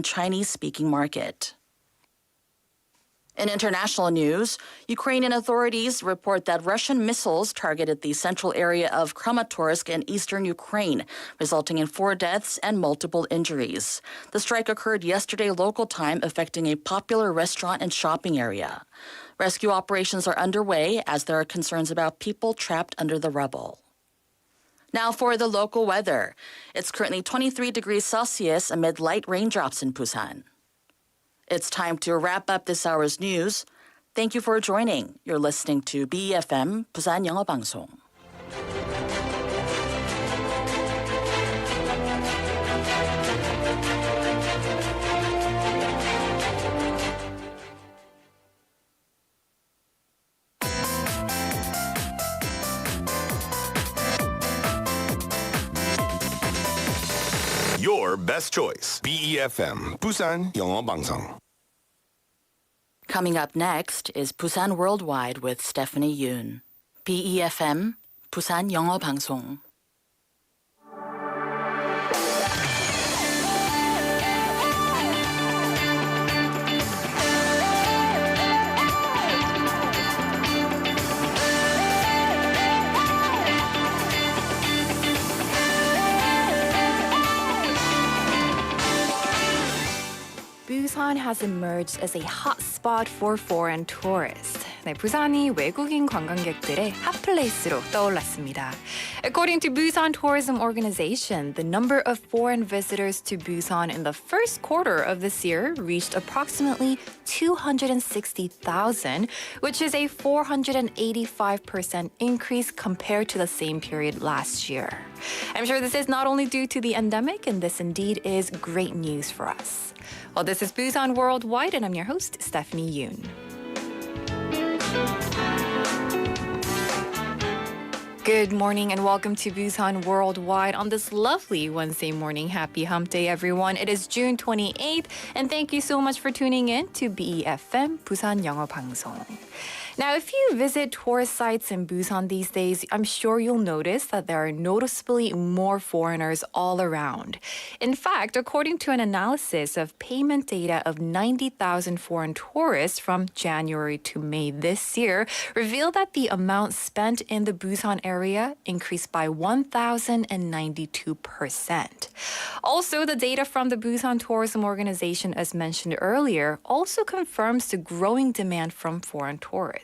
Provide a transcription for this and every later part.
Chinese-speaking market. In international news, Ukrainian authorities report that Russian missiles targeted the central area of Kramatorsk in eastern Ukraine, resulting in 4 deaths and multiple injuries. The strike occurred yesterday local time, affecting a popular restaurant and shopping area. Rescue operations are underway as there are concerns about people trapped under the rubble. Now for the local weather. It's currently 23 degrees Celsius amid light raindrops in Busan. It's time to wrap up this hour's news. Thank you for joining. You're listening to BEFM, Busan영어방송. Your best choice. BEFM, Busan영어방송. Coming up next is Busan Worldwide with Stephanie Yoon. BEFM, 부산영어방송. Busan has emerged as a hotspot for foreign tourists. 네, 부산이 외국인 관광객들의 핫플레이스로 떠올랐습니다. According to Busan Tourism Organization, the number of foreign visitors to Busan in the first quarter of this year reached approximately 260,000, which is a 485% increase compared to the same period last year. I'm sure this is not only due to the endemic, and this indeed is great news for us. Well, this is Busan Worldwide, and I'm your host, Stephanie Yoon. Good morning and welcome to Busan Worldwide on this lovely Wednesday morning. Happy Hump Day, everyone. It is June 28th, and thank you so much for tuning in to BEFM, 부산영어방송. Now, if you visit tourist sites in Busan these days, I'm sure you'll notice that there are noticeably more foreigners all around. In fact, according to an analysis of payment data of 90,000 foreign tourists from January to May this year, revealed that the amount spent in the Busan area increased by 1,092%. Also, the data from the Busan Tourism Organization, as mentioned earlier, also confirms the growing demand from foreign tourists.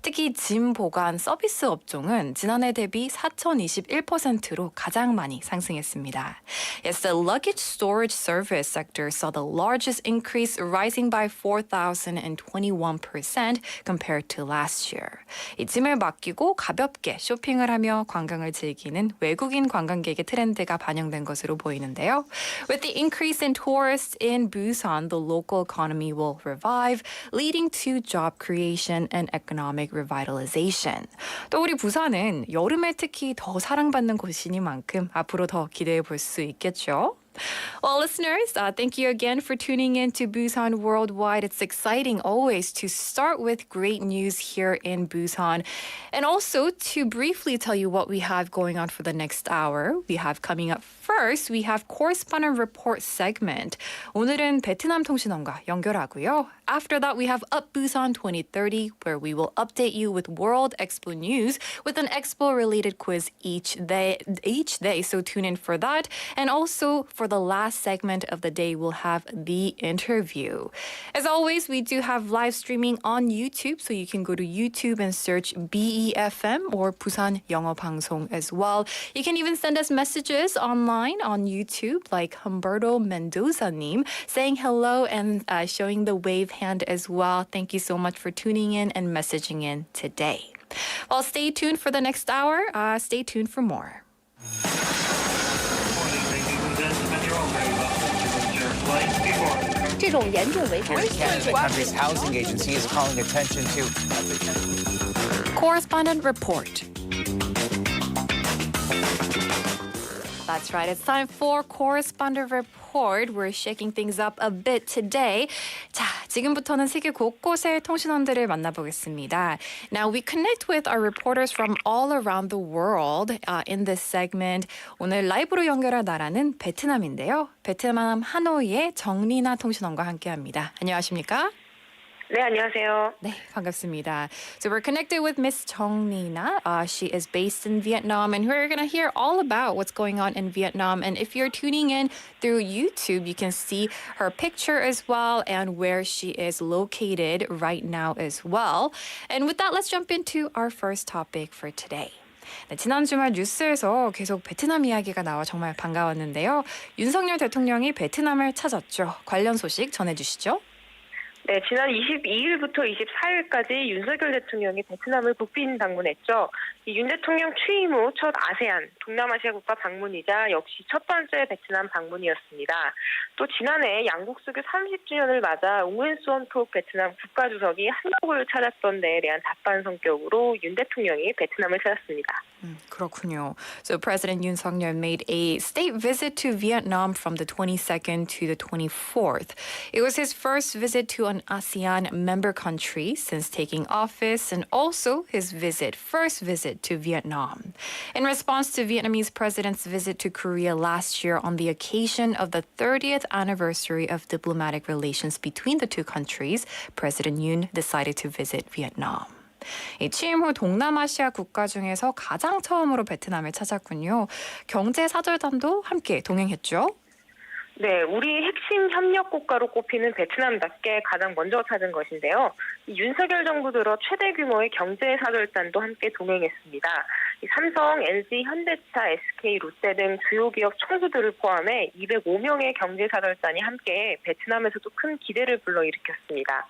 특히 짐 보관 서비스 업종은 지난해 대비 4,021%로 가장 많이 상승했습니다. Yes, the luggage storage service sector saw the largest increase, rising by 4,021% compared to last year. 이 짐을 맡기고 가볍게 쇼핑을 하며 관광을 즐기는 외국인 관광객의 트렌드가 반영된 것으로 보이는데요. With the increase in tourists in Busan, the local economy will revive, leading to job creation and economic revitalization. 또 우리 부산은 여름에 특히 더 사랑받는 곳이니만큼 앞으로 더 기대해 볼 수 있겠죠. Well, listeners, thank you again for tuning in to Busan Worldwide. It's exciting always to start with great news here in Busan. And also to briefly tell you what we have going on for the next hour. We have coming up first, we have correspondent report segment. 오늘은 베트남 통신원과 연결하고요. After that, we have Up Busan 2030, where we will update you with World Expo news with an Expo-related quiz each day. So tune in for that. And also for the last segment of the day, we'll have the interview. As always, we do have live streaming on YouTube, so you can go to YouTube and search BEFM or Busan 영어방송 as well. You can even send us messages online on YouTube, like Humberto Mendoza-님 saying hello and showing the wave hand as well. Thank you so much for tuning in and messaging in today. Well, stay tuned for the next hour. Stay tuned for more. The country's housing agency is calling attention to Correspondent report. That's right. It's time for Correspondent report. report. We're shaking things up a bit today. 자, 지금부터는 세계 곳곳의 통신원들을 만나보겠습니다. Now we connect with our reporters from all around the world in this segment. 오늘 라이브로 연결할 나라는 베트남인데요. 베트남 하노이의 정리나 통신원과 함께합니다. 안녕하십니까? 네, 안녕하세요. 네, 반갑습니다. So we're connected with Miss Chong Nina. She is based in Vietnam, and we're going to hear all about what's going on in Vietnam. And if you're tuning in through YouTube, you can see her picture as well and where she is located right now as well. And with that, let's jump into our first topic for today. 네, 지난 주말 뉴스에서 계속 베트남 이야기가 나와 정말 반가웠는데요. 윤석열 대통령이 베트남을 찾았죠. 관련 소식 전해주시죠. 네, 지난 22일부터 24일까지 윤석열 대통령이 베트남을 국빈 방문했죠. 윤 대통령 취임 후 첫 아세안, 동남아시아 국가 방문이자 역시 첫 번째 베트남 방문이었습니다. 또 지난해 양국 수교 30주년을 맞아 웅웬 수원톡 베트남 국가주석이 한국을 찾았던 데에 대한 답반 성격으로 윤 대통령이 베트남을 찾았습니다. 그렇군요. So President Yoon Suk-yeol made a state visit to Vietnam from the 22nd to the 24th. It was his first visit to an ASEAN member country since taking office and also his first visit to Vietnam. In response to Vietnamese president's visit to Korea last year on the occasion of the 30th anniversary of diplomatic relations between the two countries, President Yoon decided to visit Vietnam. 이 취임 후 동남아시아 국가 중에서 가장 처음으로 베트남을 찾았군요. 경제사절단도 함께 동행했죠. 네, 우리 핵심 협력 국가로 꼽히는 베트남답게 가장 먼저 찾은 것인데요. 윤석열 정부 들어 최대 규모의 경제사절단도 함께 동행했습니다. 삼성, LG, 현대차, SK, 롯데 등 주요 기업 총수들을 포함해 205명의 경제사절단이 함께 베트남에서도 큰 기대를 불러일으켰습니다.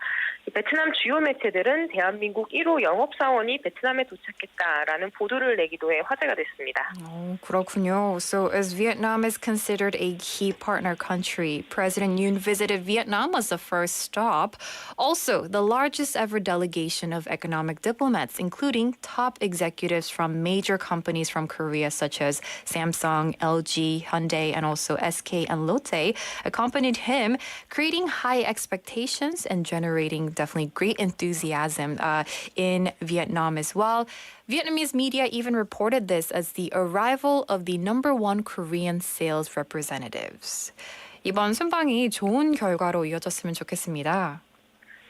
베트남 주요 매체들은 대한민국 1호 영업사원이 베트남에 도착했다라는 보도를 내기도 해 화제가 됐습니다. 그렇군요. So as Vietnam is considered a key partner country, President Yoon visited Vietnam as the first stop. Also, the largest ever delegation of economic diplomats, including top executives from major companies from Korea such as Samsung, LG, Hyundai, and also SK and Lotte, accompanied him, creating high expectations and generating definitely great enthusiasm in Vietnam as well. Vietnamese media even reported this as the arrival of the #1 Korean sales representatives. 이번 순방이 좋은 결과로 이어졌으면 좋겠습니다.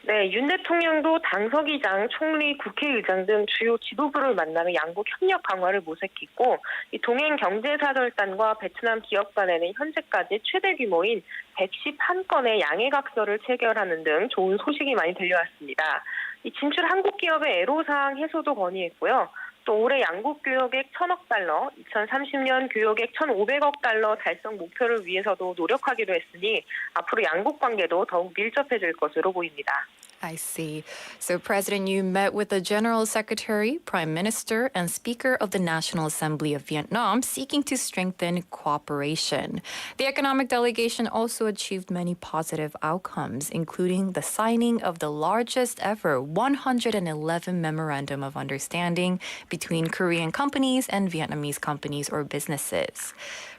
네, 윤 대통령도 당서기장, 총리, 국회의장 등 주요 지도부를 만나며 양국 협력 강화를 모색했고, 이 동행 경제사절단과 베트남 기업 간에는 현재까지 최대 규모인 111건의 양해각서를 체결하는 등 좋은 소식이 많이 들려왔습니다. 이 진출 한국 기업의 애로사항 해소도 건의했고요. 또 올해 양국 교역액 1,000억 달러, 2030년 교역액 1,500억 달러 달성 목표를 위해서도 노력하기로 했으니 앞으로 양국 관계도 더욱 밀접해질 것으로 보입니다. I see. So President Yoon met with the General Secretary, Prime Minister, and Speaker of the National Assembly of Vietnam, seeking to strengthen cooperation. The economic delegation also achieved many positive outcomes, including the signing of the largest ever 111 Memorandum of Understanding between Korean companies and Vietnamese companies or businesses.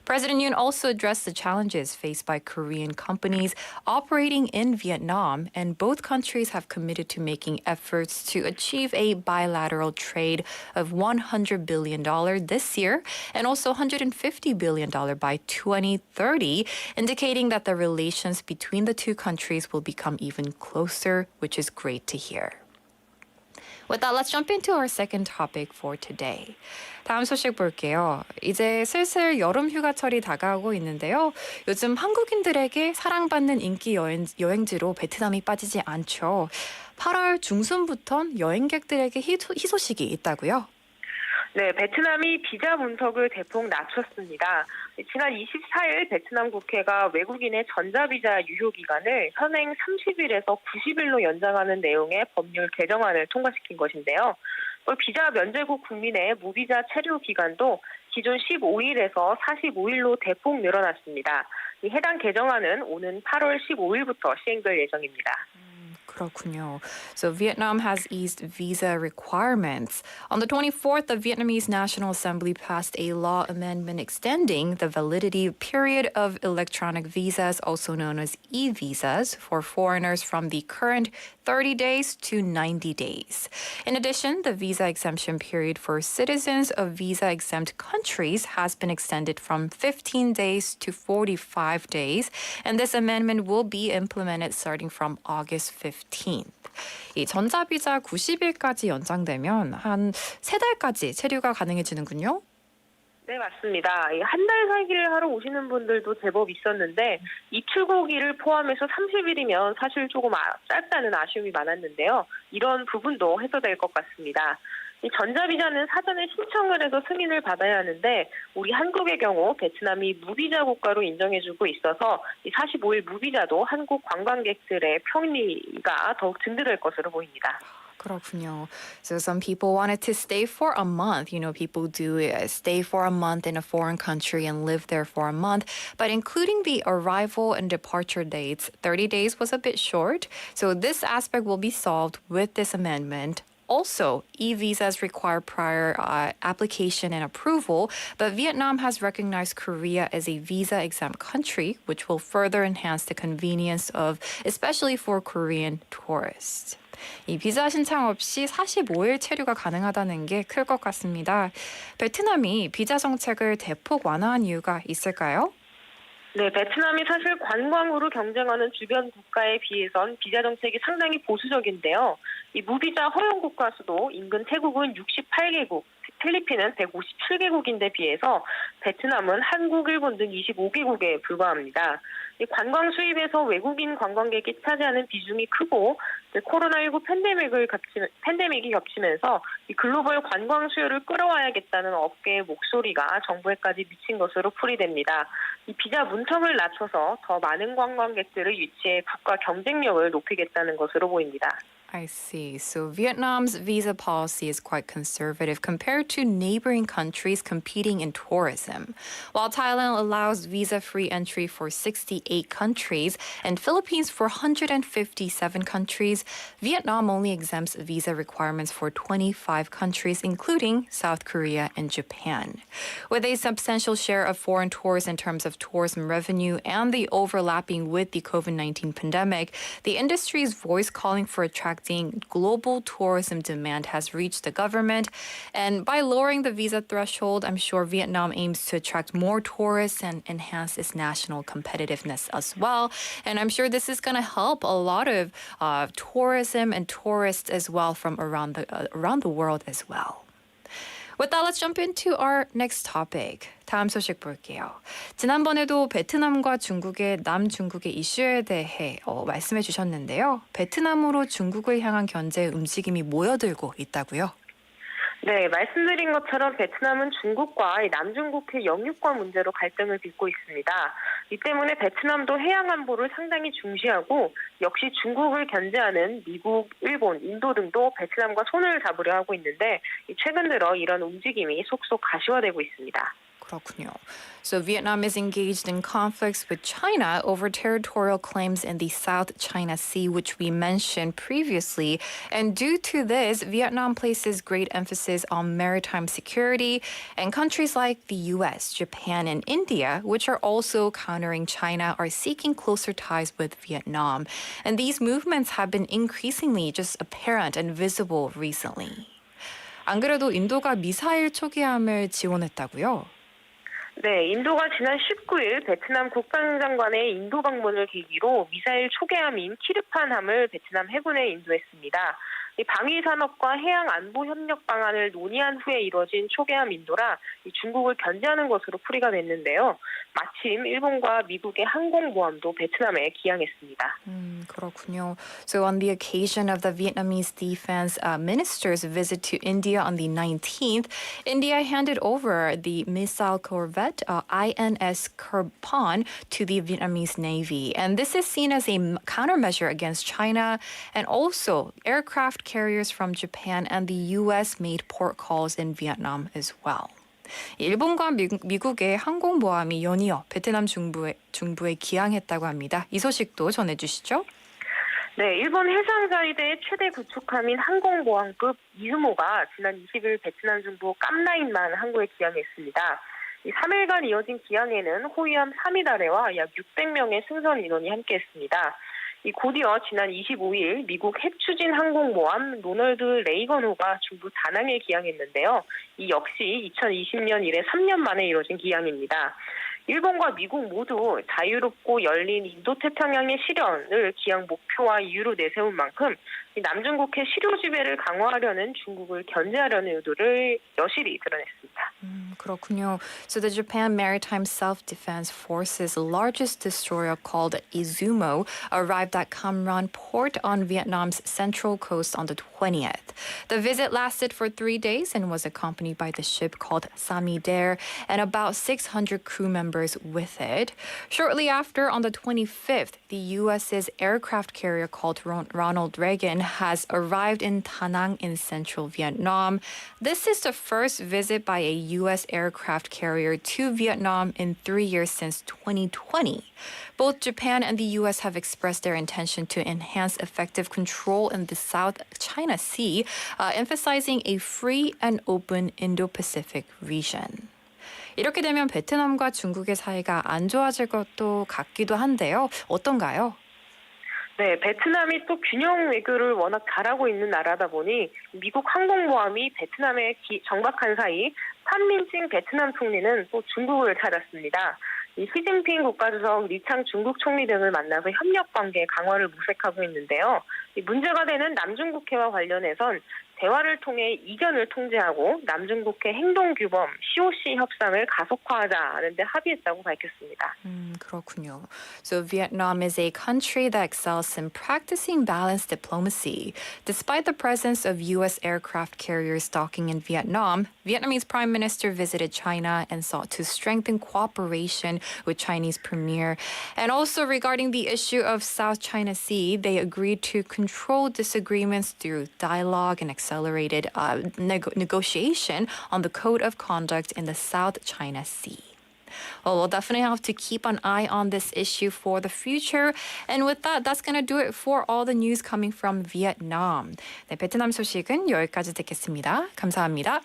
President Yoon also addressed the challenges faced by Korean companies operating in Vietnam, and both countries have committed to making efforts to achieve a bilateral trade of $100 billion this year and also $150 billion by 2030, indicating that the relations between the two countries will become even closer, which is great to hear. With that, let's jump into our second topic for today. 다음 소식 볼게요. 이제 슬슬 여름 휴가철이 다가오고 있는데요. 요즘 한국인들에게 사랑받는 인기 여행지로 베트남이 빠지지 않죠. 8월 중순부턴 여행객들에게 희소식이 있다고요? 네, 베트남이 비자 문턱을 대폭 낮췄습니다. 지난 24일 베트남 국회가 외국인의 전자비자 유효 기간을 현행 30일에서 90일로 연장하는 내용의 법률 개정안을 통과시킨 것인데요. 또 비자 면제국 국민의 무비자 체류 기간도 기존 15일에서 45일로 대폭 늘어났습니다. 해당 개정안은 오는 8월 15일부터 시행될 예정입니다. 그렇군요. So Vietnam has eased visa requirements. On the 24th, the Vietnamese National Assembly passed a law amendment extending the validity period of electronic visas, also known as e-visas, for foreigners from the current 30 days to 90 days. In addition, the visa exemption period for citizens of visa-exempt countries has been extended from 15 days to 45 days, and this amendment will be implemented starting from August 15th. 이 전자비자 90일까지 연장되면 한 3달까지 체류가 가능해지는군요. 네, 맞습니다. 한 달 살기를 하러 오시는 분들도 제법 있었는데 입출국일을 포함해서 30일이면 사실 조금 짧다는 아쉬움이 많았는데요. 이런 부분도 해소될 것 같습니다. 이 전자비자는 사전에 신청을 해서 승인을 받아야 하는데 우리 한국의 경우 베트남이 무비자 국가로 인정해주고 있어서 이 45일 무비자도 한국 관광객들의 편의가 더욱 든든할 것으로 보입니다. 그렇군요. So some people wanted to stay for a month. You know, people do stay for a month in a foreign country and live there for a month. But including the arrival and departure dates, 30 days was a bit short. So this aspect will be solved with this amendment. Also, e-visas require prior application and approval, but Vietnam has recognized Korea as a visa-exempt country, which will further enhance the convenience of, especially for Korean tourists. 이 비자 신청 없이 45일 체류가 가능하다는 게 클 것 같습니다. 베트남이 비자 정책을 대폭 완화한 이유가 있을까요? 네, 베트남이 사실 관광으로 경쟁하는 주변 국가에 비해선 비자 정책이 상당히 보수적인데요. 이 무비자 허용 국가 수도 인근 태국은 68개국, 필리핀은 157개국인데 비해서 베트남은 한국, 일본 등 25개국에 불과합니다. 이 관광 수입에서 외국인 관광객이 차지하는 비중이 크고 코로나19 팬데믹이 겹치면서 이 글로벌 관광 수요를 끌어와야겠다는 업계의 목소리가 정부에까지 미친 것으로 풀이됩니다. 이 비자 문턱을 낮춰서 더 많은 관광객들을 유치해 국가 경쟁력을 높이겠다는 것으로 보입니다. I see. So Vietnam's visa policy is quite conservative compared to neighboring countries competing in tourism. While Thailand allows visa-free entry for 68 countries and Philippines for 157 countries, Vietnam only exempts visa requirements for 25 countries, including South Korea and Japan. With a substantial share of foreign tourists in terms of tourism revenue and the overlapping with the COVID-19 pandemic, the industry's voice calling for attracting global tourism demand has reached the government. And by lowering the visa threshold, I'm sure Vietnam aims to attract more tourists and enhance its national competitiveness as well. And I'm sure this is going to help a lot of tourism and tourists as well from around the world as well. With that, let's jump into our next topic. 다음 소식 볼게요. 지난번에도 베트남과 중국의 남중국의 이슈에 대해 말씀해 주셨는데요. 베트남으로 중국을 향한 견제 움직임이 모여들고 있다고요? 네, 말씀드린 것처럼 베트남은 중국과 남중국해 영유권 문제로 갈등을 빚고 있습니다. 이 때문에 베트남도 해양 안보를 상당히 중시하고 역시 중국을 견제하는 미국, 일본, 인도 등도 베트남과 손을 잡으려 하고 있는데 최근 들어 이런 움직임이 속속 가시화되고 있습니다. 그렇군요. So Vietnam is engaged in conflicts with China over territorial claims in the South China Sea, which we mentioned previously. And due to this, Vietnam places great emphasis on maritime security, and countries like the US, Japan, and India, which are also countering China, are seeking closer ties with Vietnam. And these movements have been increasingly just apparent and visible recently. 안 그래도 인도가 미사일 초기함을 지원했다고요? 네, 인도가 지난 19일 베트남 국방장관의 인도 방문을 계기로 미사일 초계함인 키르판함을 베트남 해군에 인도했습니다. 이 방위 산업과 해양 안보 협력 방안을 논의한 후에 이뤄진 초계함 인도라 중국을 견제하는 것으로 풀이가 됐는데요. 마침 일본과 미국의 항공모함도 베트남에 기항했습니다. 그렇군요. So on the occasion of the Vietnamese defense minister's visit to India on the 19th, India handed over the missile corvette INS Kirpan to the Vietnamese Navy. And this is seen as a countermeasure against China, and also aircraft carriers from Japan and the US made port calls in Vietnam as well. 일본과 미국의 항공모함이 연이어 베트남 중부에 기항했다고 합니다. 이 소식도 전해주시죠. 네, 일본 해상자위대의 최대 구축함인 항공모함급 이즈모가 지난 20일 베트남 중부 깜라인만 항구에 기항했습니다. 이 3일간 이어진 기항에는 호위함 3위다레와 약 600명의 승선 인원이 함께했습니다. 이 곧이어 지난 25일 미국 핵추진 항공모함 로널드 레이건호가 중부 다낭에 기항했는데요. 이 역시 2020년 이래 3년 만에 이뤄진 기항입니다. 일본과 미국 모두 자유롭고 열린 인도태평양의 실현을 기항 목표와 이유로 내세운 만큼 남중국해 실효 지배를 강화하려는 중국을 견제하려는 의도를 여실히 드러냈습니다. 그렇군요. So the Japan Maritime Self-Defense Force's largest destroyer called Izumo arrived at Cam Ranh port on Vietnam's central coast on the 20th. The visit lasted for 3 days and was accompanied by the ship called Sami Dare and about 600 crew members with it. Shortly after, on the 25th, the U.S.'s aircraft carrier called Ronald Reagan has arrived in Da Nang in central Vietnam. This is the first visit by a U.S. aircraft carrier to Vietnam in 3 years since 2020. Both Japan and the U.S. have expressed their intention to enhance effective control in the South China Sea, emphasizing a free and open Indo-Pacific region. 이렇게 되면 베트남과 중국의 사이가 안 좋아질 것도 같기도 한데요. 어떤가요? 네, 베트남이 또 균형 외교를 워낙 잘하고 있는 나라다 보니 미국 항공모함이 베트남에 정박한 사이 판민칭 베트남 총리는 또 중국을 찾았습니다. 이 시진핑 국가주석, 리창 중국 총리 등을 만나서 협력 관계 강화를 모색하고 있는데요. 문제가 되는 남중국해와 관련해선 대화를 통해 이견을 통제하고 남중국해 행동규범 COC 협상을 가속화하자는 데 합의했다고 밝혔습니다. 그렇군요. So Vietnam is a country that excels in practicing balanced diplomacy. Despite the presence of U.S. aircraft carriers docking in Vietnam, Vietnamese Prime Minister visited China and sought to strengthen cooperation with Chinese Premier. And also regarding the issue of South China Sea, they agreed to control disagreements through dialogue and accelerated negotiation on the code of conduct in the South China Sea. Well, we'll definitely have to keep an eye on this issue for the future. And with that, that's going to do it for all the news coming from Vietnam. 네, 베트남 소식은 여기까지 듣겠습니다. 감사합니다.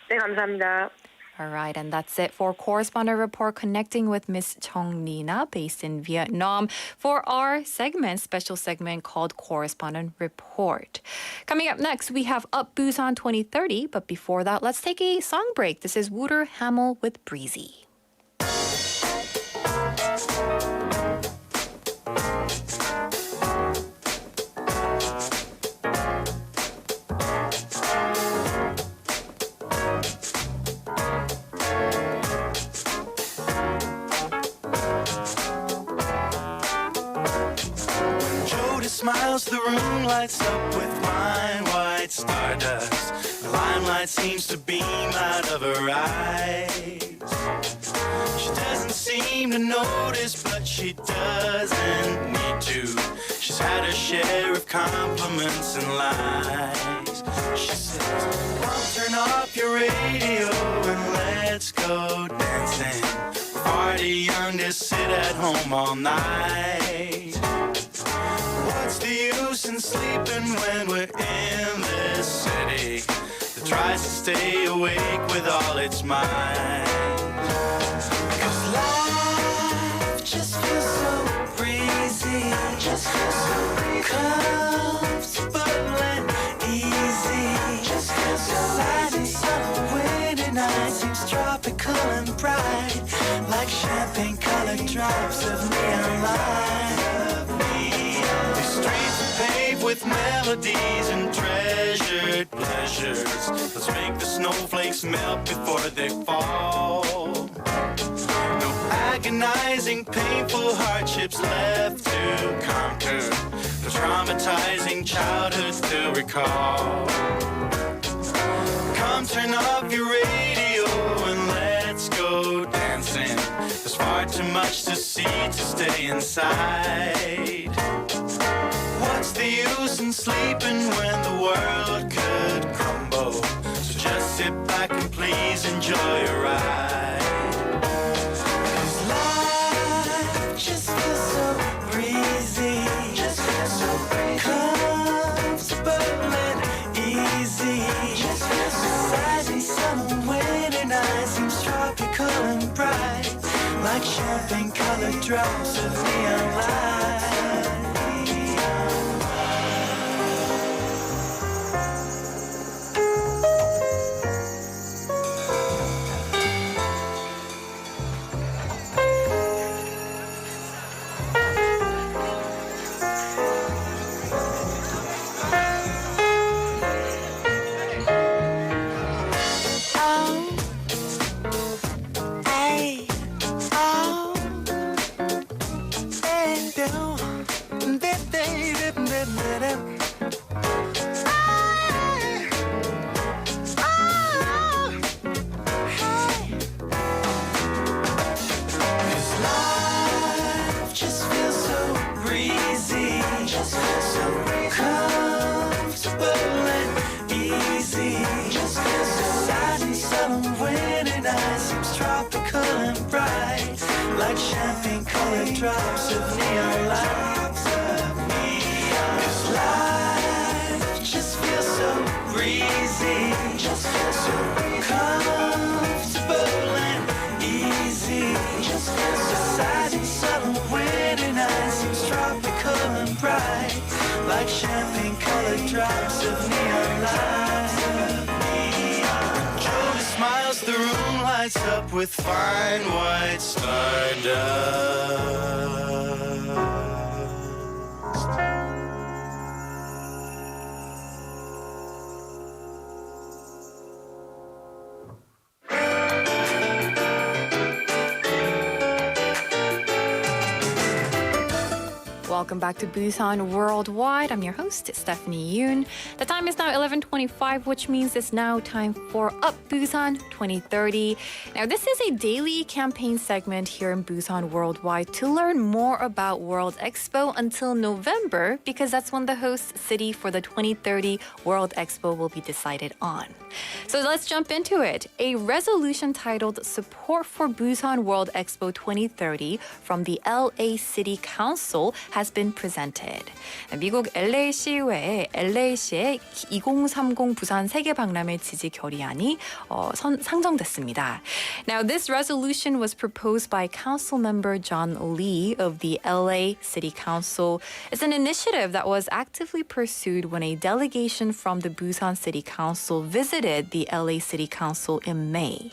네, 감사합니다. All right, and that's it for Correspondent Report connecting with Miss Chong Nina based in Vietnam for our special segment called Correspondent Report. Coming up next, we have Up Busan 2030, but before that, let's take a song break. This is Wooter Hamill with Breezy. Smiles, the room lights up with wine, white stardust. The limelight seems to beam out of her eyes. She doesn't seem to notice, but she doesn't need to. She's had her share of compliments and lies. She says, "Mom, turn off your radio and let's go dancing. Far too young to sit at home all night. What's the use in sleeping when we're in this city that tries to stay awake with all its might? 'Cause life just feels so breezy, just feels so comfortable and easy. Just feels so silence on a winter night seems tropical and bright, like champagne-colored drops of neon light. Streets are paved with melodies and treasured pleasures. Let's make the snowflakes melt before they fall. No agonizing, painful hardships left to conquer. No traumatizing childhoods to recall. Come turn off your radio and let's go dancing. There's far too much to see to stay inside. What's the use in sleeping when the world could crumble? So just sit back and please enjoy your ride. 'Cause life just feels so breezy, just feels so champagne colored drops of neon light. Like champagne colored drops of neon light. 'Cause life just feels so breezy, just feels so comfortable and easy. Just feels so sad and subtle winter night seems tropical and bright. Like champagne colored drops of neon light. Jolie smiles, the room lights up with fine white stardust. Welcome back to Busan Worldwide. I'm your host, Stephanie Yoon. The time is now 11:25, which means it's now time for Up Busan 2030. Now, this is a daily campaign segment here in Busan Worldwide to learn more about World Expo until November, because that's when the host city for the 2030 World Expo will be decided on. So let's jump into it. A resolution titled Support for Busan World Expo 2030 from the LA City Council has been presented. 미국 LA 시의회에 LA시의 2030 부산 세계 박람회 지지 결의안이 상정됐습니다. Now, this resolution was proposed by Council Member John Lee of the LA City Council. It's an initiative that was actively pursued when a delegation from the Busan City Council visited the LA City Council in May.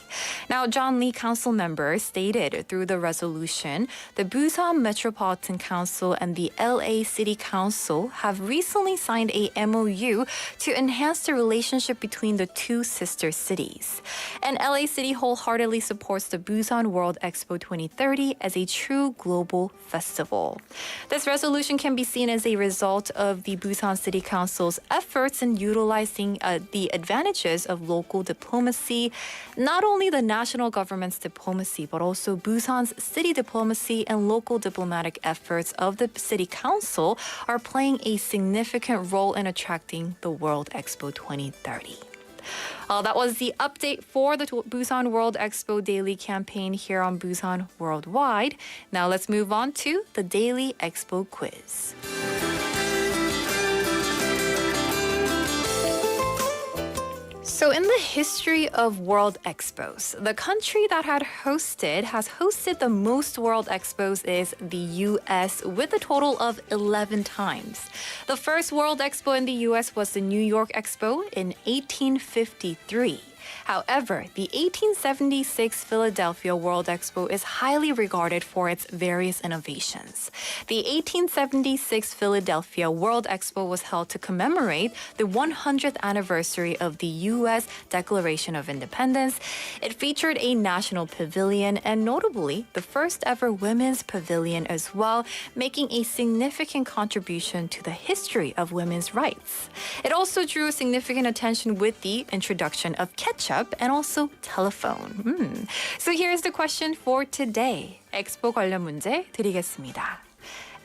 Now, John Lee, council member, stated through the resolution, the Busan Metropolitan Council and the LA City Council have recently signed a MOU to enhance the relationship between the two sister cities. And LA City wholeheartedly supports the Busan World Expo 2030 as a true global festival. This resolution can be seen as a result of the Busan City Council's efforts in utilizing the advantages of local diplomacy, not only the national government's diplomacy, but also Busan's city diplomacy and local diplomatic efforts of the City Council are playing a significant role in attracting the World Expo 2030. That was the update for the Busan World Expo Daily campaign here on Busan Worldwide. Now let's move on to the Daily Expo Quiz. So in the history of World Expos, the country that has hosted the most World Expos is the U.S. with a total of 11 times. The first World Expo in the U.S. was the New York Expo in 1853. However, the 1876 Philadelphia World Expo is highly regarded for its various innovations. The 1876 Philadelphia World Expo was held to commemorate the 100th anniversary of the U.S. Declaration of Independence. It featured a national pavilion and notably the first ever women's pavilion as well, making a significant contribution to the history of women's rights. It also drew significant attention with the introduction of ketchup and also telephone. So here's the question for today. 엑스포 관련 문제 드리겠습니다.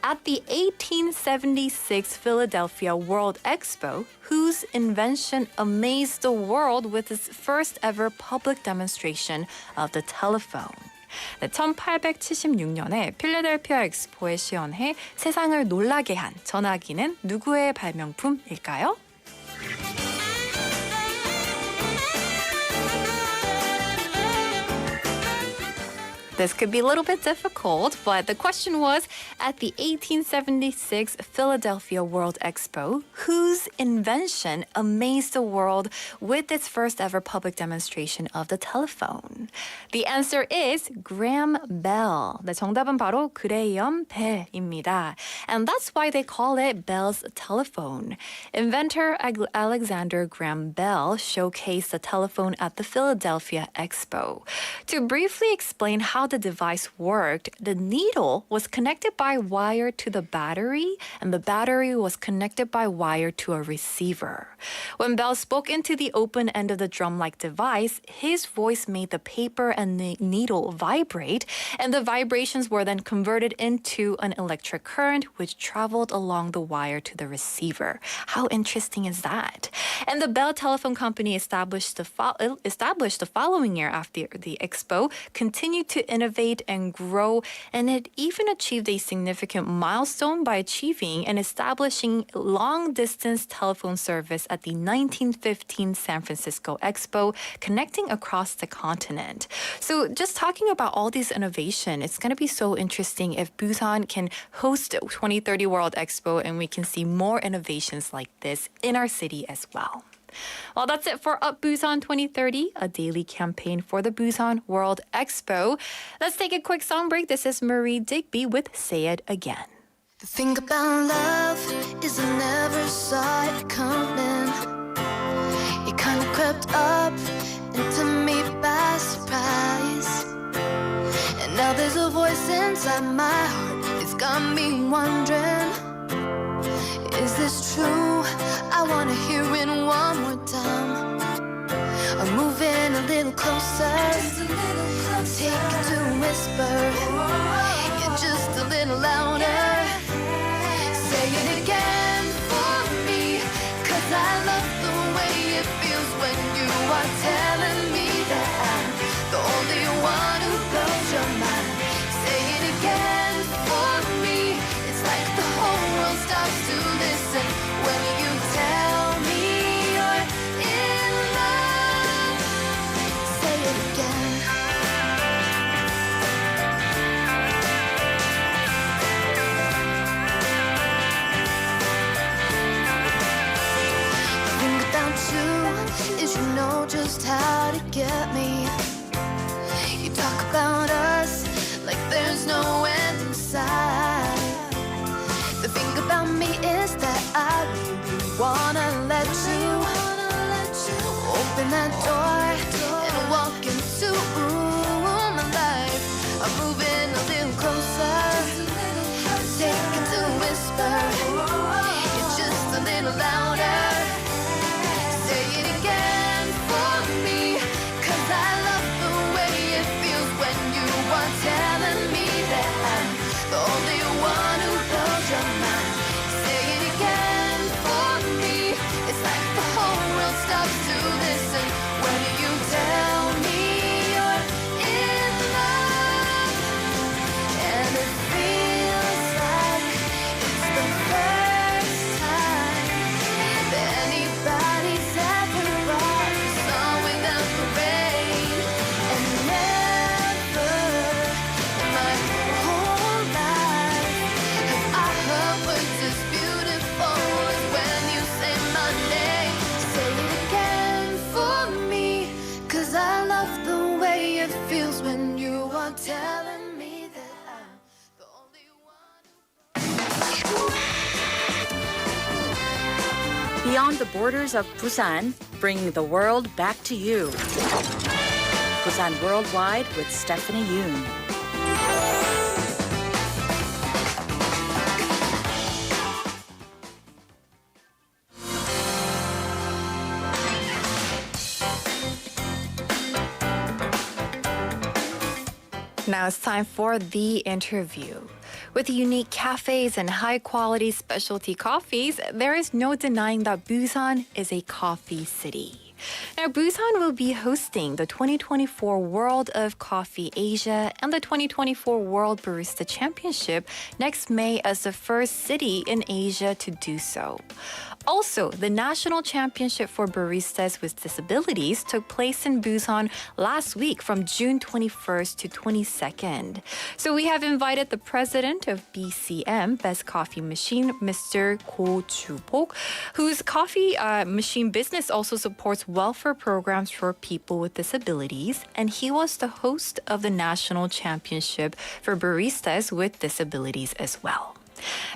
At the 1876 Philadelphia World Expo, whose invention amazed the world with its first ever public demonstration of the telephone? 네, 1876년에 필라델피아 엑스포에 시연해 세상을 놀라게 한 전화기는 누구의 발명품일까요? This could be a little bit difficult, but the question was, at the 1876 Philadelphia World Expo, whose invention amazed the world with its first ever public demonstration of the telephone? The answer is Graham Bell. 네, 정답은 바로 그레이엄 벨입니다. And that's why they call it Bell's telephone. Inventor Alexander Graham Bell showcased the telephone at the Philadelphia Expo. To briefly explain how the device worked, the needle was connected by wire to the battery, and the battery was connected by wire to a receiver. When Bell spoke into the open end of the drum-like device, his voice made the paper and the needle vibrate, and the vibrations were then converted into an electric current, which traveled along the wire to the receiver. How interesting is that? And the Bell Telephone Company established the following year after the expo, continued to innovate and grow, and it even achieved a significant milestone by achieving and establishing long-distance telephone service at the 1915 San Francisco Expo, connecting across the continent. So just talking about all these innovation, it's going to be so interesting if Busan can host 2030 World Expo and we can see more innovations like this in our city as well. Well, that's it for Up Busan 2030, a daily campaign for the Busan World Expo. Let's take a quick song break. This is Marie Digby with Say It Again. The thing about love is I never saw it coming. It kind of crept up into me by surprise. And now there's a voice inside my heart. It's got me wondering, is this true? I wanna hear it one more time. I'm moving a little closer. Take it to a whisper. You're just a little louder. Say it again for me, 'cause I love the way it feels when you are telling me that I'm the only one who blows your mind. Say it again for me. It's like the whole world stops to listen when you tell me you're in love. Say it again. The thing about you is you know just how to get me. You talk about us like there's no end in sight. The thing about me is that I really wanna let you open that door and walk into my life. I'm moving a little closer. Take it to a whisper. You're just a little louder. Say it again for me, 'cause I love the way it feels when you are telling me that I'm the only one who blows your mind. Say it again for me. It's like the whole world stops to listen when you tell me you're in love. And it feels like it's the first time that anybody's ever brought the sun without the rain. And never in my whole life have I heard words as beautiful as when you say my name. Say it again for me, 'cause I love the way it feels when you are telling me that I'm the only one who... Beyond the borders of Busan, bringing the world back to you. Busan Worldwide with Stephanie Yoon. Now it's time for the interview. With unique cafes and high-quality specialty coffees, there is no denying that Busan is a coffee city. Now, Busan will be hosting the 2024 World of Coffee Asia and the 2024 World Barista Championship next May as the first city in Asia to do so. Also, the National Championship for Baristas with Disabilities took place in Busan last week from June 21st to 22nd. So we have invited the president of BCM, Best Coffee Machine, Mr. Ko Ju-bok, whose coffee machine business also supports welfare programs for people with disabilities, and he was the host of the National Championship for Baristas with Disabilities as well.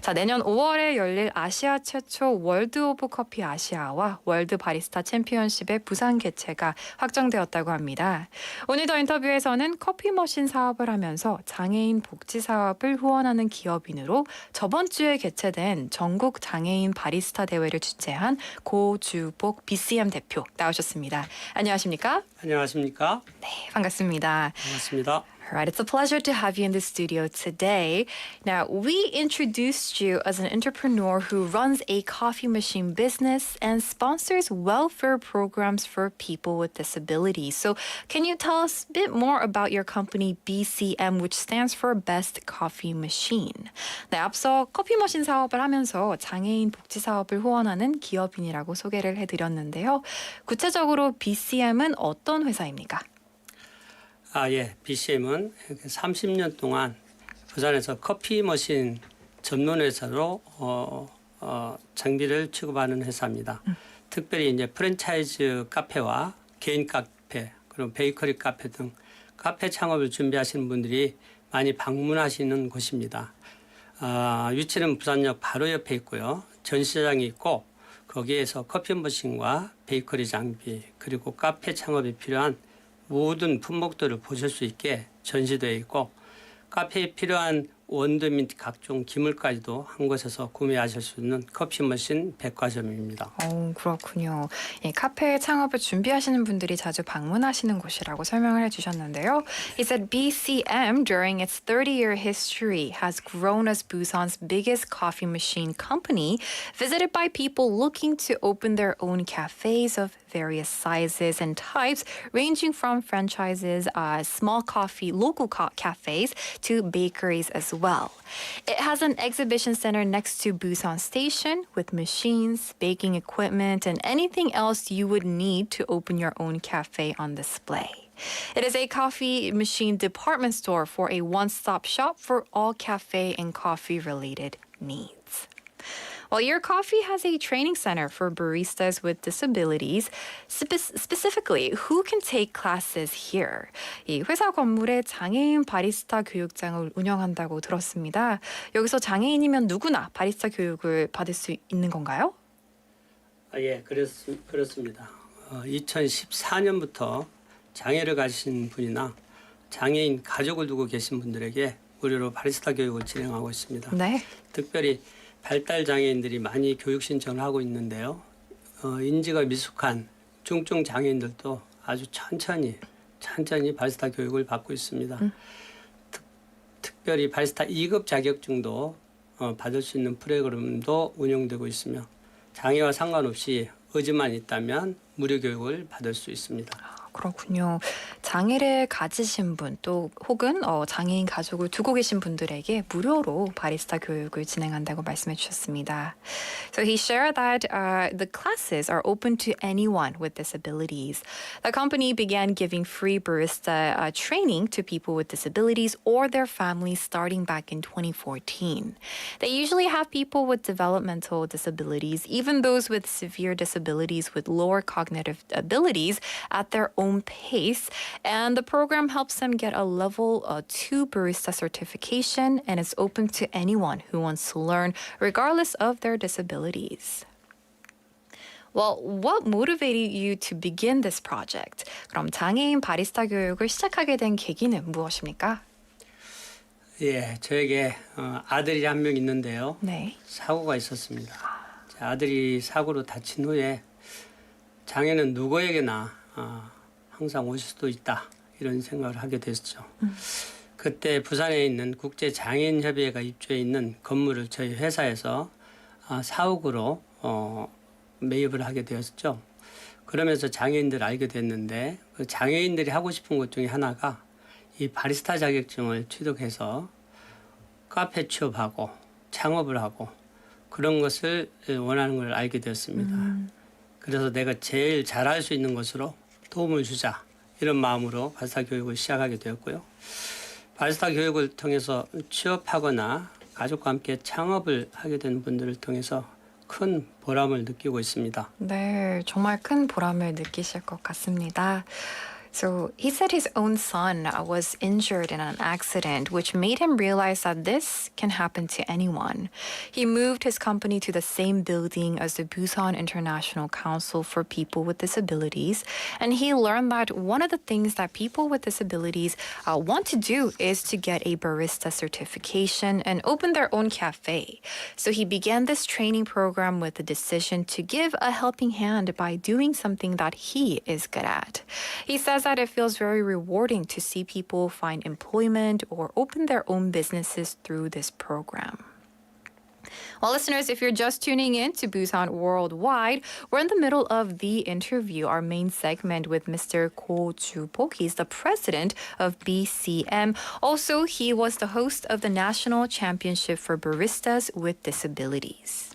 자, 내년 5월에 열릴 아시아 최초 월드 오브 커피 아시아와 월드 바리스타 챔피언십의 부산 개최가 확정되었다고 합니다. 오늘 더 인터뷰에서는 커피 머신 사업을 하면서 장애인 복지 사업을 후원하는 기업인으로 저번 주에 개최된 전국 장애인 바리스타 대회를 주최한 고주복 BCM 대표 나오셨습니다. 안녕하십니까? 안녕하십니까? 네, 반갑습니다. 반갑습니다. All right, it's a pleasure to have you in the studio today. Now, we introduced you as an entrepreneur who runs a coffee machine business and sponsors welfare programs for people with disabilities. So, can you tell us a bit more about your company BCM, which stands for Best Coffee Machine? 네, 앞서 커피 머신 사업을 하면서 장애인 복지 사업을 후원하는 기업인이라고 소개를 해드렸는데요. 구체적으로 BCM은 어떤 회사입니까? 예. BCM은 30년 동안 부산에서 커피 머신 전문 회사로 장비를 취급하는 회사입니다. 특별히 이제 프랜차이즈 카페와 개인 카페 그리고 베이커리 카페 등 카페 창업을 준비하시는 분들이 많이 방문하시는 곳입니다. 위치는 부산역 바로 옆에 있고요. 전시장이 있고 거기에서 커피 머신과 베이커리 장비 그리고 카페 창업에 필요한 모든 품목들을 보실 수 있게 전시되어 있고 카페에 필요한 원두 및 각종 기물까지도 한 곳에서 구매하실 수 있는 커피 머신 백화점입니다. 그렇군요. 이 카페 창업을 준비하시는 분들이 자주 방문하시는 곳이라고 설명을 해주셨는데요. He said BCM during its 30-year history has grown as Busan's biggest coffee machine company, visited by people looking to open their own cafes of various sizes and types, ranging from franchises, small coffee, local cafes, to bakeries as well. It has an exhibition center next to Busan Station with machines, baking equipment, and anything else you would need to open your own cafe on display. It is a coffee machine department store for a one-stop shop for all cafe and coffee-related needs. Well, your coffee has a training center for baristas with disabilities. Specifically, who can take classes here? 이 회사 건물에 장애인 바리스타 교육장을 운영한다고 들었습니다. 여기서 장애인이면 누구나 바리스타 교육을 받을 수 있는 건가요? 예, 그렇습니다. 2014년부터 장애를 가진 분이나 장애인 가족을 두고 계신 분들에게 무료로 바리스타 교육을 진행하고 있습니다. 네. 특별히 발달 장애인들이 많이 교육 신청을 하고 있는데요. 인지가 미숙한 중증 장애인들도 아주 천천히 바리스타 교육을 받고 있습니다. 특별히 바리스타 2급 자격증도 받을 수 있는 프로그램도 운영되고 있으며 장애와 상관없이 의지만 있다면 무료 교육을 받을 수 있습니다. 그렇군요. 장애를 가지신 분 또 혹은 장애인 가족을 두고 계신 분들에게 무료로 바리스타 교육을 진행한다고 말씀해 주셨습니다. So he shared that the classes are open to anyone with disabilities. The company began giving free barista training to people with disabilities or their families starting back in 2014. They usually have people with developmental disabilities, even those with severe disabilities with lower cognitive abilities, at their own pace, and the program helps them get a level 2 barista certification, and it's open to anyone who wants to learn regardless of their disabilities. Well, what motivated you to begin this project? 그럼 장애인 바리스타 교육을 시작하게 된 계기는 무엇입니까? 예, 저에게 아들이 한 명 있는데요. 네. 사고가 있었습니다. 제 아들이 사고로 다친 후에 장애는 누구에게나 항상 오실 수도 있다 이런 생각을 하게 됐죠. 그때 부산에 있는 국제장애인협의회가 입주해 있는 건물을 저희 회사에서 사옥으로 매입을 하게 되었죠. 그러면서 장애인들을 알게 됐는데 그 장애인들이 하고 싶은 것 중에 하나가 이 바리스타 자격증을 취득해서 카페 취업하고 창업을 하고 그런 것을 원하는 걸 알게 되었습니다. 그래서 내가 제일 잘할 수 있는 것으로 도움을 주자 이런 마음으로 바리스타 교육을 시작하게 되었고요. 바리스타 교육을 통해서 취업하거나 가족과 함께 창업을 하게 된 분들을 통해서 큰 보람을 느끼고 있습니다. 네, 정말 큰 보람을 느끼실 것 같습니다. So he said his own son was injured in an accident, which made him realize that this can happen to anyone. He moved his company to the same building as the Busan International Council for People with Disabilities, and he learned that one of the things that people with disabilities want to do is to get a barista certification and open their own cafe. So he began this training program with the decision to give a helping hand by doing something that he is good at. He says that it feels very rewarding to see people find employment or open their own businesses through this program. Well, listeners, if you're just tuning in to Busan Worldwide, we're in the middle of the interview, our main segment with Mr. Ko Ju-bok. He's the president of BCM. Also, he was the host of the National Championship for Baristas with Disabilities.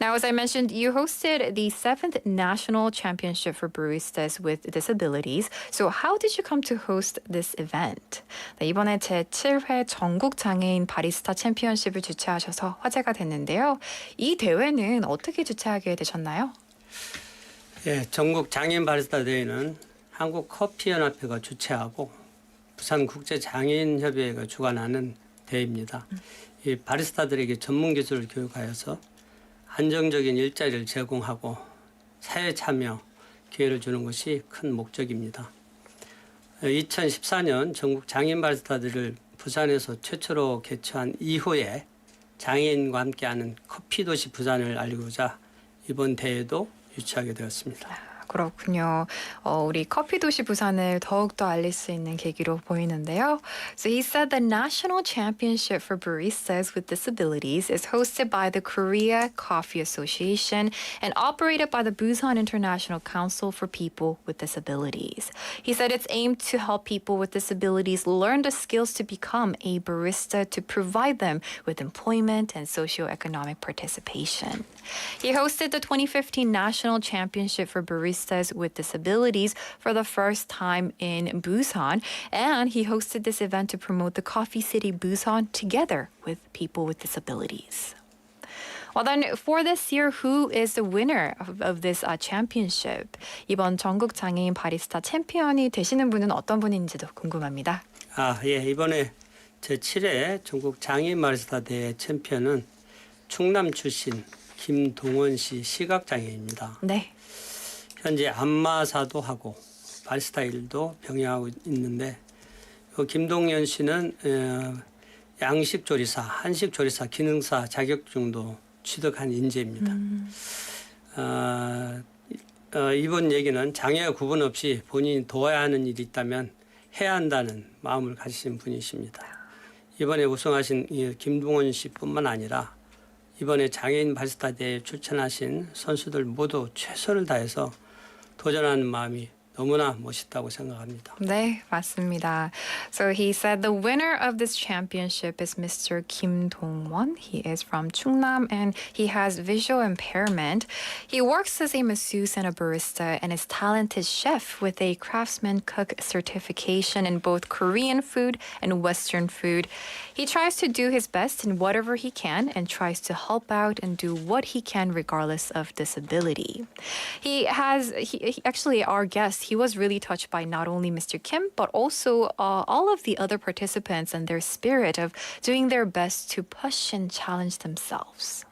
Now, as I mentioned, you hosted the 7th National Championship for Baristas with Disabilities. So how did you come to host this event? 네, 이번에 제7회 전국 장애인 바리스타 챔피언십을 주최하셔서 화제가 됐는데요. 이 대회는 어떻게 주최하게 되셨나요? 예, 전국 장애인 바리스타 대회는 한국커피연합회가 주최하고 부산국제장애인협의회가 주관하는 대회입니다. 이 바리스타들에게 전문 기술을 교육하여서 안정적인 일자리를 제공하고 사회 참여 기회를 주는 것이 큰 목적입니다. 2014년 전국 장애인 바리스타들을 부산에서 최초로 개최한 이후에 장애인과 함께하는 커피도시 부산을 알리고자 이번 대회도 유치하게 되었습니다. 그렇군요. 우리 커피 도시 부산을 더욱더 알릴 수 있는 계기로 보이는데요. So he said the National Championship for Baristas with Disabilities is hosted by the Korea Coffee Association and operated by the Busan International Council for People with Disabilities. He said it's aimed to help people with disabilities learn the skills to become a barista to provide them with employment and socioeconomic participation. He hosted the 2015 National Championship for Baristas with Disabilities for the first time in Busan, and he hosted this event to promote the Coffee City Busan together with people with disabilities. Well, then, for this year, who is the winner of this championship? 이번 전국 장애인 바리스타 챔피언이 되시는 분은 어떤 분인지도 궁금합니다. 예, 이번에 제7회 전국 장애인 바리스타 대회 챔피언은 충남 출신 김동원 씨 시각장애입니다. 네. 현재 안마사도 하고 바리스타 일도 병행하고 있는데 김동연 씨는 양식조리사, 한식조리사, 기능사 자격증도 취득한 인재입니다. 이번 얘기는 장애와 구분 없이 본인이 도와야 하는 일이 있다면 해야 한다는 마음을 가지신 분이십니다. 이번에 우승하신 김동원 씨뿐만 아니라 이번에 장애인 바리스타 대회에 출전하신 선수들 모두 최선을 다해서 도전하는 마음이 너무나 멋있다고 생각합니다. 네, 맞습니다. So he said the winner of this championship is Mr. Kim Dong-won. He is from Chungnam and he has visual impairment. He works as a masseuse and a barista and is talented chef with a craftsman cook certification in both Korean food and Western food. He tries to do his best in whatever he can and tries to help out and do what he can regardless of disability. He actually, our guest, he was really touched by not only Mr. Kim, but also all of the other participants and their spirit of doing their best to push and challenge themselves.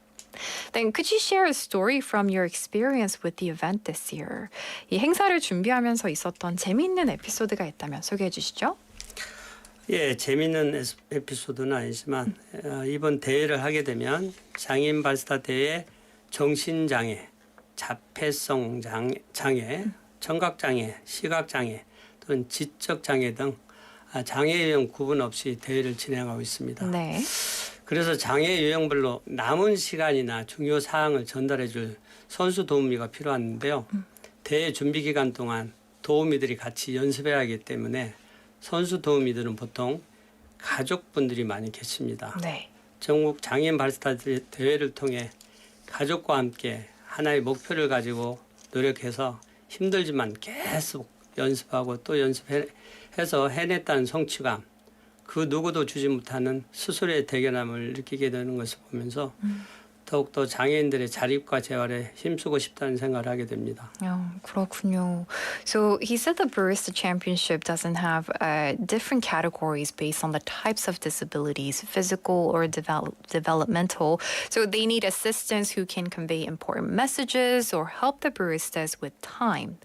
Then could you share a story from your experience with the event this year? 이 행사를 준비하면서 있었던 재미있는 에피소드가 있다면 소개해 주시죠. 예, 재미있는 에피소드는 아니지만 이번 대회를 하게 되면 장애인 바리스타 대회 정신장애, 자폐성 장애, 청각장애, 시각장애 또는 지적장애 등 장애 유형 구분 없이 대회를 진행하고 있습니다. 네. 그래서 장애 유형별로 남은 시간이나 중요 사항을 전달해 줄 선수 도우미가 필요한데요. 대회 준비 기간 동안 도우미들이 같이 연습해야 하기 때문에 선수 도우미들은 보통 가족분들이 많이 계십니다. 네. 전국 장애인 바리스타 대회를 통해 가족과 함께 하나의 목표를 가지고 노력해서 힘들지만 계속 연습하고 또 연습해서 해냈다는 성취감, 그 누구도 주지 못하는 스스로의 대견함을 느끼게 되는 것을 보면서 더욱더 장애인들의 자립과 재활에 힘쓰고 싶다는 생각을 하게 됩니다. 그렇군요. So he said the Barista Championship doesn't have different categories based on the types of disabilities, physical or developmental. So they need assistants who can convey important messages or help the baristas with time.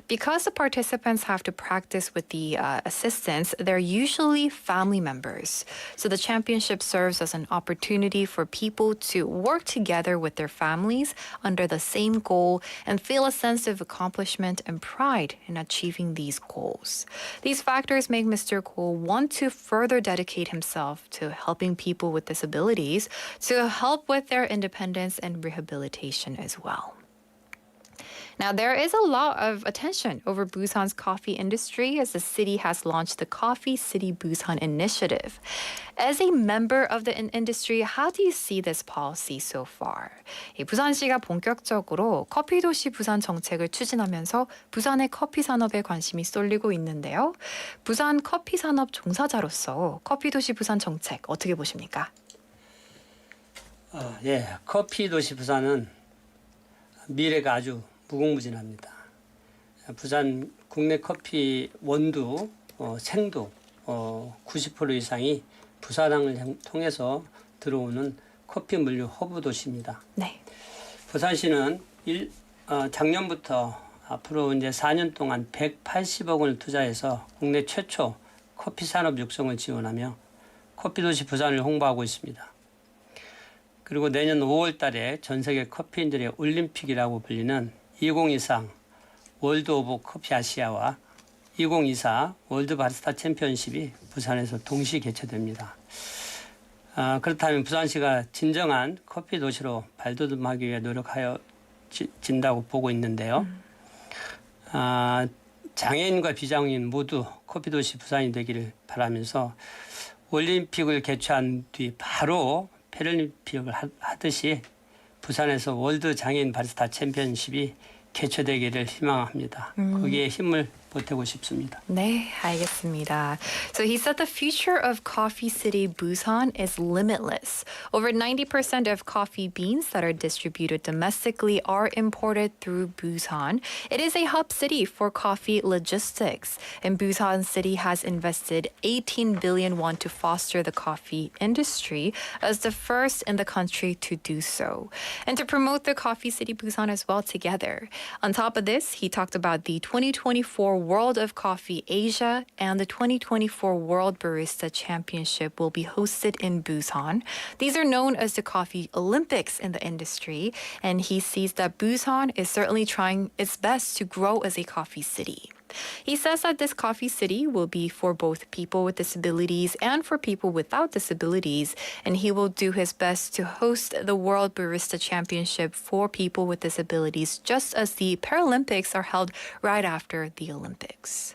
Because the participants have to practice with the assistants, they're usually family members. So the championship serves as an opportunity for people to work together with their families under the same goal and feel a sense of accomplishment and pride in achieving these goals. These factors make Mr. Cole want to further dedicate himself to helping people with disabilities to help with their independence and rehabilitation as well. Now, there is a lot of attention over Busan's coffee industry as the city has launched the Coffee City Busan initiative. As a member of the industry, how do you see this policy so far? 부산시가 본격적으로 커피 도시 부산 정책을 추진하면서 부산의 커피 산업에 관심이 쏠리고 있는데요. 부산 커피 산업 종사자로서 커피 도시 부산 정책 어떻게 보십니까? 커피 도시 부산은 미래가 아주 무궁무진합니다. 부산 국내 커피 원두, 생두 90% 이상이 부산항을 통해서 들어오는 커피 물류 허브 도시입니다. 네. 부산시는 작년부터 앞으로 이제 4년 동안 180억 원을 투자해서 국내 최초 커피 산업 육성을 지원하며 커피 도시 부산을 홍보하고 있습니다. 그리고 내년 5월 달에 전 세계 커피인들의 올림픽이라고 불리는 2023 월드 오브 커피 아시아와 2024 월드 바리스타 챔피언십이 부산에서 동시 개최됩니다. 그렇다면 부산시가 진정한 커피 도시로 발돋움하기 위해 노력하여 진다고 보고 있는데요. 장애인과 비장애인 모두 커피 도시 부산이 되기를 바라면서 올림픽을 개최한 뒤 바로 패럴림픽을 하듯이 부산에서 월드 장애인 바리스타 챔피언십이 개최되기를 희망합니다. 거기에 힘을 보태고 싶습니다. 네, 알겠습니다. So he said the future of Coffee City Busan is limitless. Over 90% of coffee beans that are distributed domestically are imported through Busan. It is a hub city for coffee logistics, and Busan City has invested 18 billion won to foster the coffee industry as the first in the country to do so, and to promote the Coffee City Busan as well together. On top of this, he talked about the 2024 World of Coffee Asia and the 2024 World Barista Championship will be hosted in Busan. These are known as the Coffee Olympics in the industry, and he sees that Busan is certainly trying its best to grow as a coffee city. He says that this coffee city will be for both people with disabilities and for people without disabilities, and he will do his best to host the World Barista Championship for people with disabilities, just as the Paralympics are held right after the Olympics.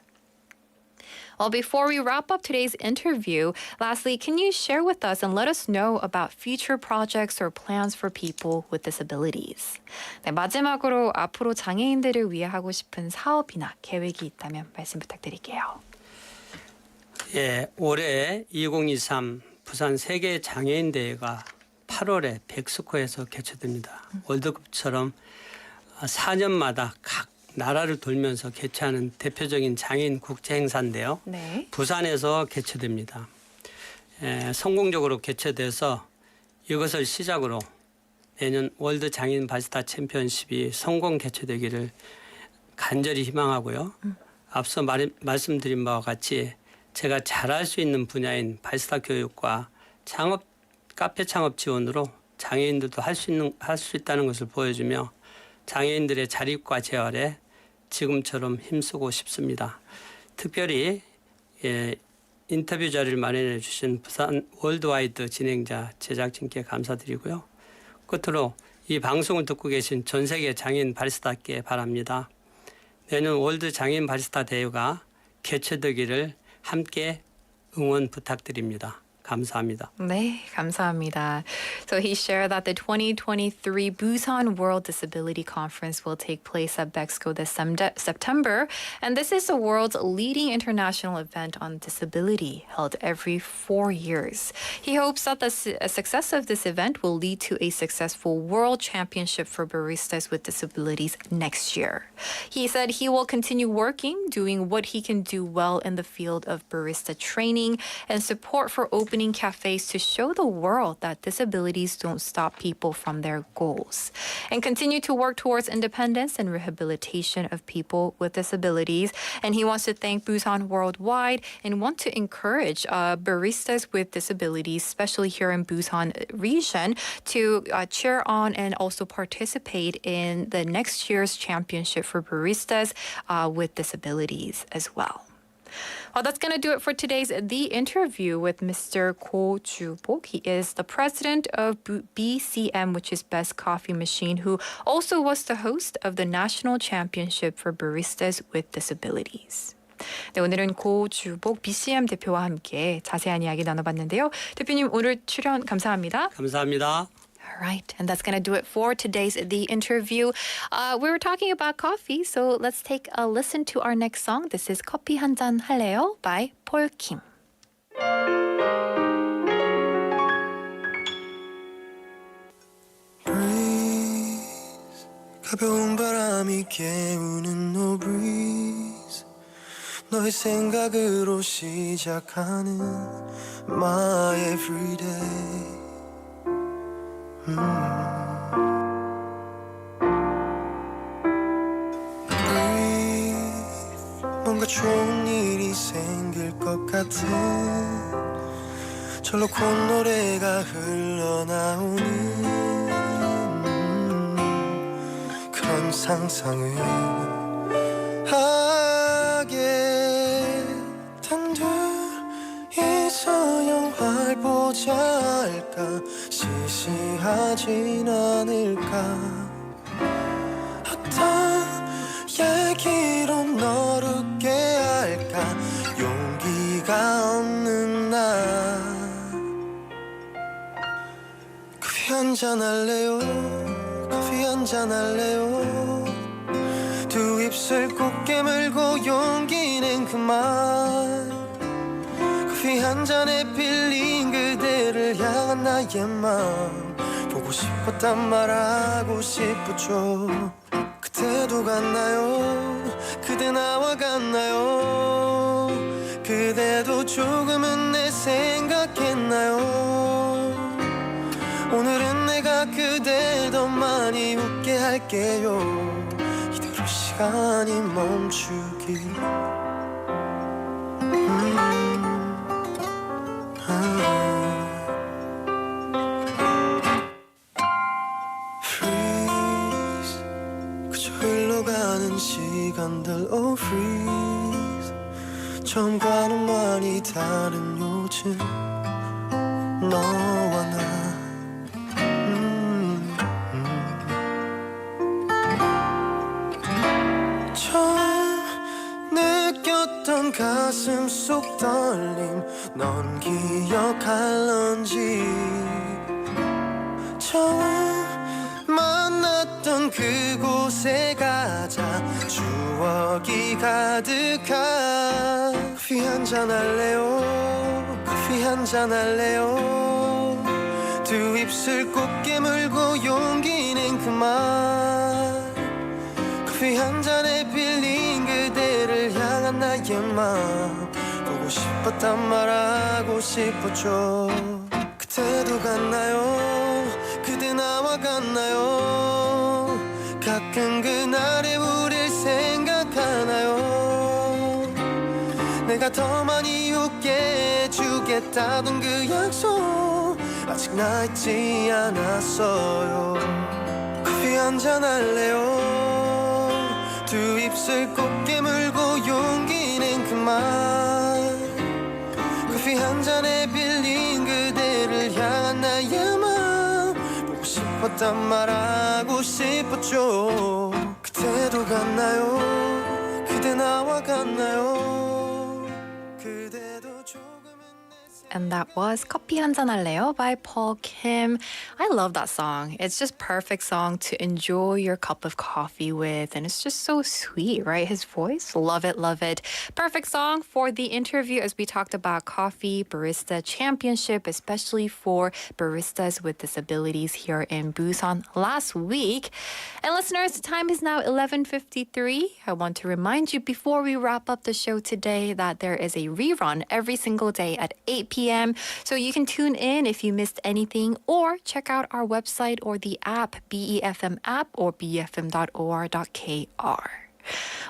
Well, before we wrap up today's interview, lastly, can you share with us and let us know about future projects or plans for people with disabilities? 네, 마지막으로 앞으로 장애인들을 위해 하고 싶은 사업이나 계획이 있다면 말씀 부탁드릴게요. 올해 2023 부산 세계 장애인 대회가 8월에 백스코에서 개최됩니다. 월드컵처럼 4년마다 각 나라를 돌면서 개최하는 대표적인 장애인 국제 행사인데요. 네. 부산에서 개최됩니다. 성공적으로 개최돼서 이것을 시작으로 내년 월드 장애인 바리스타 챔피언십이 성공 개최되기를 간절히 희망하고요. 앞서 말씀드린 바와 같이 제가 잘할 수 있는 분야인 바리스타 교육과 카페 창업 지원으로 장애인들도 할 수 있다는 것을 보여주며 장애인들의 자립과 재활에 지금처럼 힘쓰고 싶습니다. 특별히 인터뷰 자리를 마련해 주신 부산 월드와이드 진행자 제작진께 감사드리고요. 끝으로 이 방송을 듣고 계신 전 세계 장애인 바리스타께 바랍니다. 내년 월드 장애인 바리스타 대회가 개최되기를 함께 응원 부탁드립니다. 감사합니다. 네, 감사합니다. So he shared that the 2023 Busan World Disability Conference will take place at Bexco this September, and this is the world's leading international event on disability, held every 4 years. He hopes that the success of this event will lead to a successful world championship for baristas with disabilities next year. He said he will continue working, doing what he can do well in the field of barista training and support for opening cafes to show the world that disabilities don't stop people from their goals, and continue to work towards independence and rehabilitation of people with disabilities. And he wants to thank Busan Worldwide and want to encourage baristas with disabilities, especially here in Busan region, to cheer on and also participate in the next year's championship for baristas with disabilities as well. Well, that's going to do it for today's The Interview with Mr. Ko Ju-bok. He is the president of BCM, which is Best Coffee Machine, who also was the host of the National Championship for Baristas with Disabilities. 네, 오늘은 고주복 BCM 대표와 함께 자세한 이야기 나눠봤는데요. 대표님 오늘 출연 감사합니다. 감사합니다. All right, and that's going to do it for today's The Interview. We were talking about coffee, so let's take a listen to our next song. This is 커피 한 잔 할래요 by Paul Kim. Breeze, 가벼운 바람이 깨우는 no breeze. 너의 생각으로 시작하는 my everyday. 뭔가 좋은 일이 생길 것 같은 절로 콧노래가 흘러나오는 그런 상상을 하게 단둘이서 영화를 보자 할까 시시하진 않을까 어떤 얘기로 너를 웃게 할까 용기가 없는 나 커피 한잔 할래요 커피 한잔 할래요 두 입술 꼭 깨물고 용기는 그만 커피 한 잔에 필린 그대를 향한 나의 마음 보고 싶었단 말하고 싶었죠 그때도 같나요 그대 나와 같나요 그대도 조금은 내 생각했나요 오늘은 내가 그댈 더 많이 웃게 할게요 이대로 시간이 멈추기 Freeze 그저 흘러가는 시간들 Oh freeze 처음과는 많이 다른 요즘 너와 나 처음 느꼈던 가슴 속 떨림 넌 기억할런지 처음 만났던 그곳에 가자 추억이 가득한 커피 한잔 할래요 커피 한잔 할래요 두 입술 꼭 깨물고 용기는 그만 커피 한 잔에 빌린 그대를 향한 나의 마음 보고 싶었단 말하고 싶었죠 그때도 같나요 그대 나와 같나요 가끔 그날의 우릴 생각하나요 내가 더 많이 웃게 해주겠다던 그 약속 아직 나 잊지 않았어요 커피 한잔 할래요 두 입술 꼭 깨물고 용기는 그만 커피 한 잔에 빌린 그대를 향한 나의 마음 보고 싶었단 말하고 싶었죠 그때도 같나요 이제 나와 같나요 그대도 조금은 And that was 커피 한잔 할래요 by Paul Kim. I love that song. It's just perfect song to enjoy your cup of coffee with. And it's just so sweet, right? His voice. Love it, love it. Perfect song for the interview as we talked about coffee barista championship, especially for baristas with disabilities here in Busan last week. And listeners, the time is now 11:53. I want to remind you before we wrap up the show today that there is a rerun every single day at 8 p.m. So you can tune in if you missed anything or check out our website or the app, BEFM app or bfm.or.kr.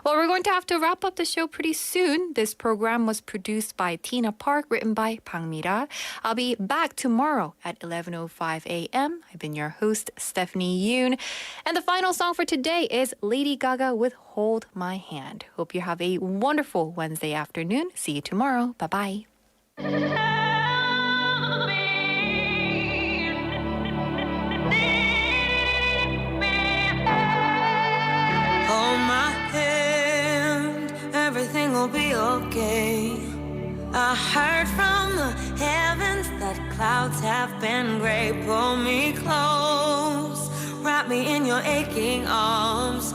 Well, we're going to have to wrap up the show pretty soon. This program was produced by Tina Park, written by Bang Mira. I'll be back tomorrow at 11:05 a.m. I've been your host, Stephanie Yoon. And the final song for today is Lady Gaga with Hold My Hand. Hope you have a wonderful Wednesday afternoon. See you tomorrow. Bye-bye. Hold my hand, everything will be okay. I heard from the heavens that clouds have been gray. Pull me close, wrap me in your aching arms.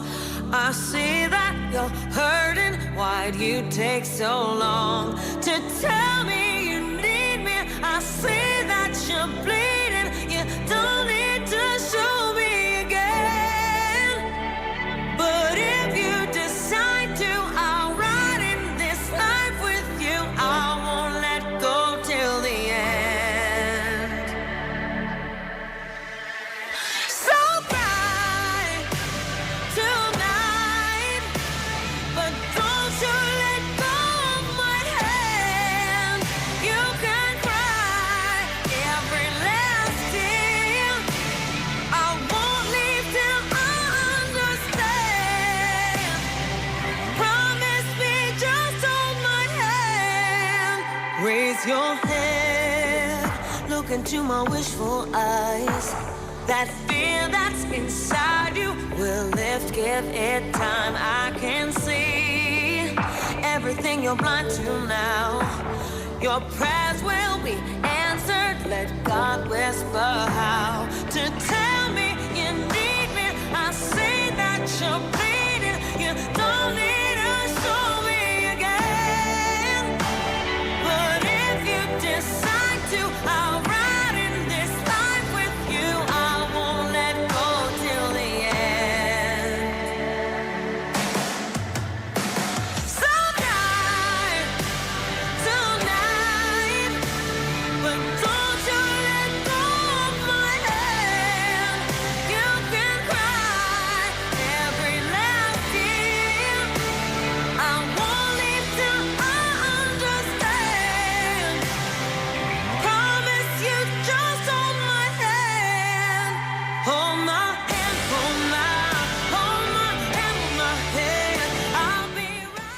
I see that you're hurting. Why'd you take so long to tell me you need me? I see that you're bleeding. You don't need to show me again. But if you decide to, I'll ride in this life with you. I won't let go till the end. So cry tonight, but don't you let go of my hand. You can cry every last tear. I won't leave till I understand. Promise me, just hold my hand. Raise your head, look into my wishful eyes. That fear that's inside you will lift, give it time. I can see everything you're blind to now. Your prayers will be answered. Let God whisper how to tell me you need me. I see that you're bleeding. You don't need to show me again. But if you decide to, I'll ride in this life with you. I won't let go till the end. So die tonight, but don't you let go of my hand. You can cry every last tear. I won't leave till I understand. Promise you, just hold my hand. Hold my hand, hold my hand, hold my hand. I'll be right.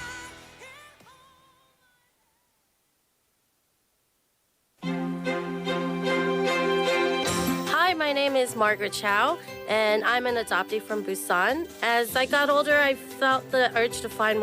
Hi, my name is Margaret Chow, and I'm an adoptee from Busan. As I got older, I felt the urge to find